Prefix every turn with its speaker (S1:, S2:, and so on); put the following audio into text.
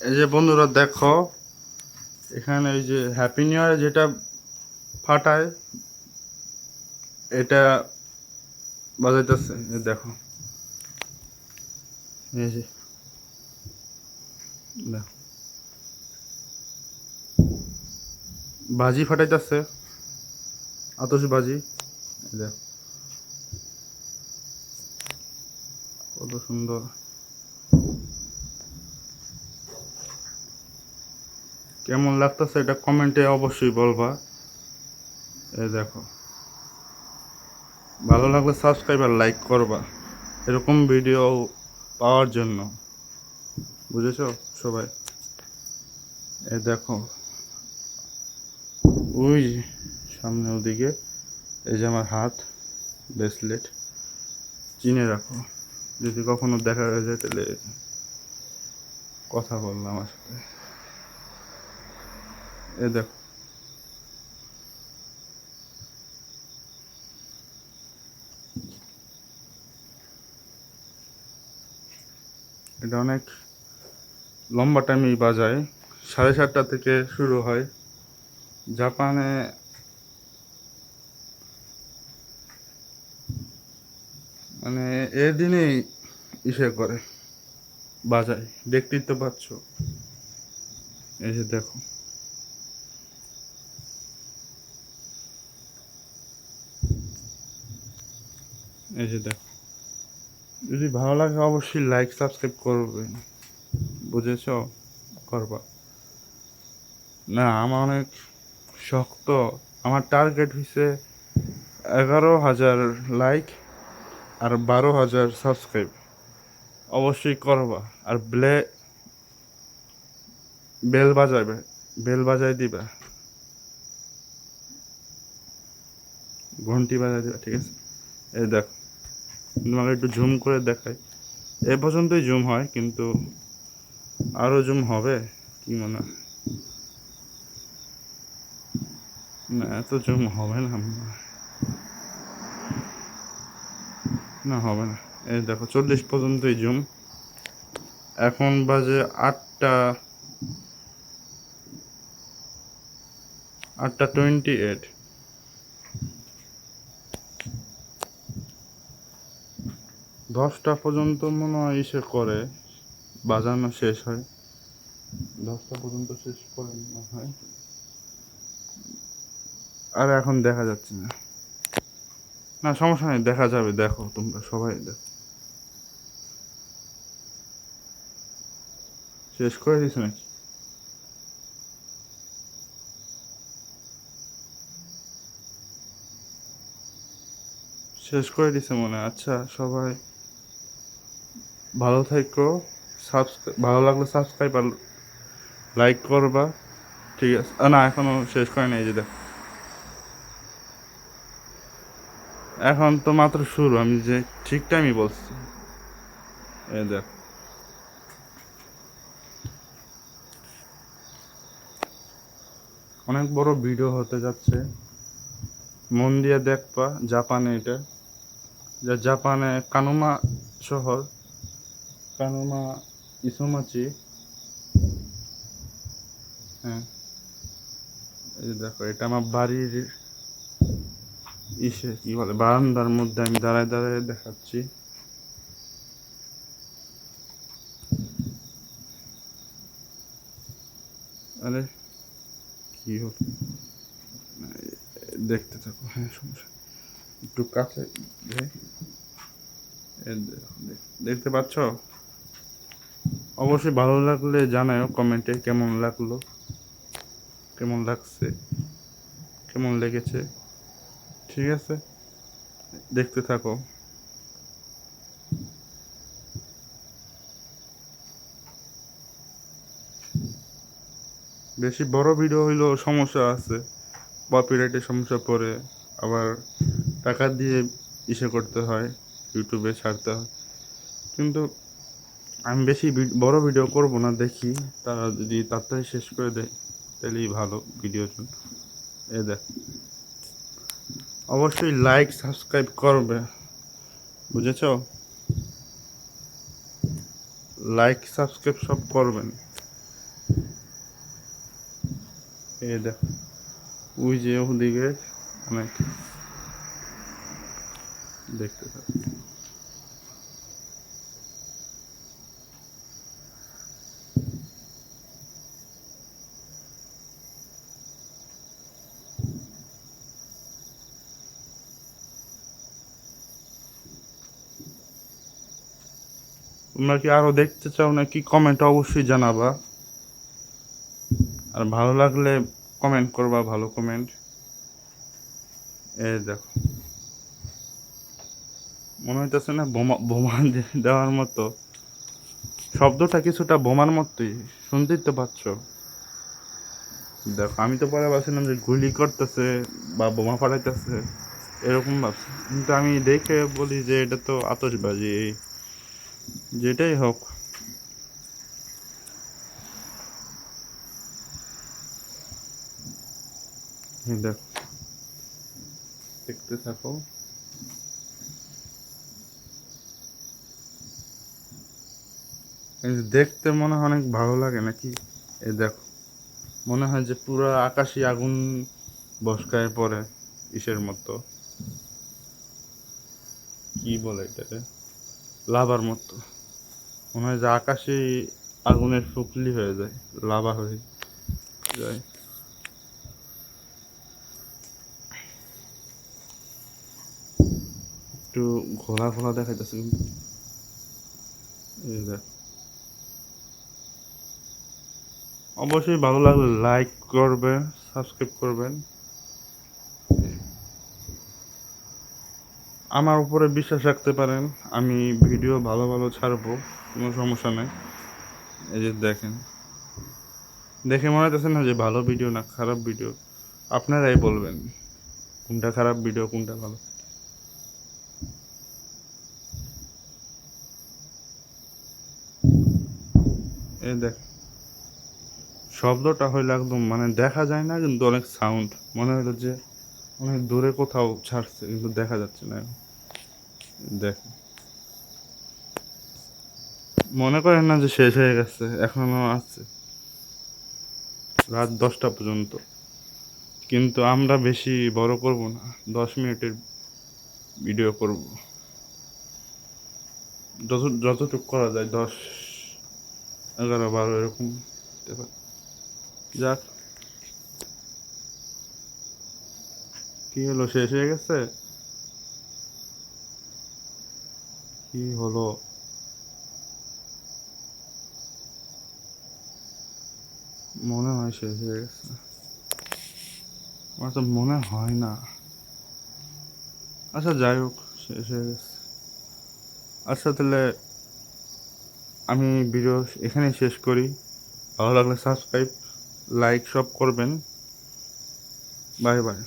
S1: এই যে বন্ধুরা দেখো, এখানে এই যে হ্যাপি নিউ ইয়ার যেটা ফাটায় এটা বাজাইতেছে। দেখো, এই যে দেখো, বাজি ফাটাইতেছে, আতশবাজি। দেখো কত সুন্দর। কেমন লাগতেছে এটা কমেন্টে অবশ্যই বলবা। এই দেখো, ভালো লাগলে সাবস্ক্রাইব আর লাইক করবা এরকম ভিডিও পাওয়ার জন্য, বুঝেছো সবাই? এই দেখো, ওই যে সামনে ওদিকে, এই যে আমার হাত ব্রেসলেট, চিনে রাখো। যদি কখনো দেখা হয়ে যায় তাহলে কথা বললাম আমার সাথে। এ দেখো, এটা অনেক লম্বা টাইমই বাজায়, 7:30 থেকে শুরু হয়। জাপানে মানে এর দিনেই ইসে করে, বাজায়। দেখতেই তো পাচ্ছ, এই যে দেখো। এই যে দেখো, যদি ভালো লাগে অবশ্যই লাইক সাবস্ক্রাইব করবেন, বুঝেছো? করবা না? আমার অনেক শক্ত, আমার টার্গেট হয়েছে 11,000 লাইক আর 12,000 সাবস্ক্রাইব। অবশ্যই করবা। আর বেল বাজাবে, বেল বাজাই দিবা, ঘন্টি বাজাই দিবা, ঠিক আছে? এই দেখো, তোমাকে একটু জুম করে দেখাই। এ পর্যন্তই জুম হয়, কিন্তু আরও জুম হবে কি মনে হয়? না, এত জুম হবে না মনে হয়। না, হবে না। এই দেখো, 40 পর্যন্তই জুম। এখন বাজে 8টা 28। 10টা পর্যন্ত মনে হয় ইসে করে, বাজানো শেষ হয়। 10টা পর্যন্ত শেষ করে মনে হয়। আর এখন দেখা যাচ্ছে না। না, সমস্যা নেই, দেখা যাবে। দেখো, তোমরা সবাই দেখো। শেষ করে দিছে নাকি? শেষ করে দিছে মনে হয়। আচ্ছা, সবাই ভালো থাকো। ভালো লাগলে সাবস্ক্রাইব আর লাইক করবা, ঠিক আছে? না, এখনো শেষ করে নাই, এই যে দেখো। এখন তো মাত্র শুরু, আমি যে ঠিক টাইমই বলছি। এই দেখো, অনেক বড় ভিডিও হতে যাচ্ছে, মন দিয়ে দেখবা। জাপানে এটা, যা জাপানে কানুমা শহর, কানুমা ইসোমাচি। হ্যাঁ, এই দেখো, এটা আমার বাড়ির ইসে কি বলে, বারান্দার মধ্যে আমি দাঁড়ায় দাঁড়ায় দেখাচ্ছি। আরে কি হল, দেখতে থাকো। হ্যাঁ, সমস্যা, একটু কাছে যাই। দেখতে পাচ্ছ? অবশ্যই ভালো লাগলে জানাও কমেন্টে কেমন লাগলো, কেমন লাগছে, কেমন লেগেছে, ঠিক আছে? দেখতে থাকো। বেশি বড় ভিডিও হইলেও সমস্যা আছে, কপিরাইটের সমস্যা পড়ে, আবার টাকা দিয়ে ইসে করতে হয়, ইউটিউবে ছাড়তে হয়। কিন্তু আমি বেশি বড় ভিডিও করব না, দেখি তারা যদি তাড়াতাড়ি শেষ করে দেয় তাহলেই ভালো ভিডিওর জন্য। এ দেখ, অবশ্যই লাইক সাবস্ক্রাইব করবে, বুঝেছো? লাইক সাবস্ক্রাইব সব করবেন। এই দেখ, ওই যে ওদিকে অনেক দেখতে থাক। তোমরা কি আরো দেখতে চাও নাকি কমেন্ট অবশ্যই জানাবা, আর ভালো লাগলে কমেন্ট করবা, ভালো কমেন্ট। এই দেখো, মনে হইতেছে না বোমা বোমা দেওয়ার মতো? শব্দটা কিছুটা বোমার মতোই, শুনতেই তো পাচ্ছ। দেখো, আমি তো পরে ভাবছিলাম যে গুলি করতেছে বা বোমা ফাটাইতেছে, এরকম ভাবছি, কিন্তু আমি দেখে বলি যে এটা তো আতশবাজি, যেটাই হোক। এই দেখো, দেখতে থাকো। এই যে দেখতে মনে হয় অনেক ভালো লাগে নাকি? এই দেখো, মনে হয় যে পুরো আকাশে আগুন বসকায় পড়ে, ইসের মতো, কি বলে এটাকে, লাভার মতো। মনে হয় যে আকাশে আগুনের ফুকলি হয়ে যায়, লাভা হয়ে যায়। একটু ঘোলা ঘোলা দেখাইতেছে কিন্তু। এই দেখ, অবশ্যই ভালো লাগলে লাইক করবে, সাবস্ক্রাইব করবেন। আমার উপরে বিশ্বাস রাখতে পারেন, আমি ভিডিও ভালো ভালো ছাড়বো, কোনো সমস্যা নেই। এই যে দেখেন, দেখে মনে হচ্ছে না যে ভালো ভিডিও না খারাপ ভিডিও, আপনারাই বলবেন কোনটা খারাপ ভিডিও কোনটা ভালো। এই দেখ, শব্দটা হইলো একদম মানে দেখা যায় না, কিন্তু অনেক সাউন্ড, মনে হলো যে অনেক দূরে কোথাও ছাড়ছে, কিন্তু দেখা যাচ্ছে না। দেখ, মনে করেন না যে শেষ হয়ে গেছে, এখনো আছে রাত 10টা পর্যন্ত, কিন্তু আমরা বেশি বড় করব না, 10 মিনিটের ভিডিও করব, যতটুকু করা যায়, 10, 11, 12 এরকম হতে পারে। যাক, কি হলো, শেষ হয়ে গেছে? কি হলো? মনে হয় শেষ হয়ে গেছে, আমার তো মনে হয় না। আচ্ছা যাই হোক, শেষ হয়ে গেছে। আচ্ছা তাহলে আমি ভিডিও এখানেই শেষ করি। ভালো লাগলে সাবস্ক্রাইব, লাইক সব করবেন। Bye bye.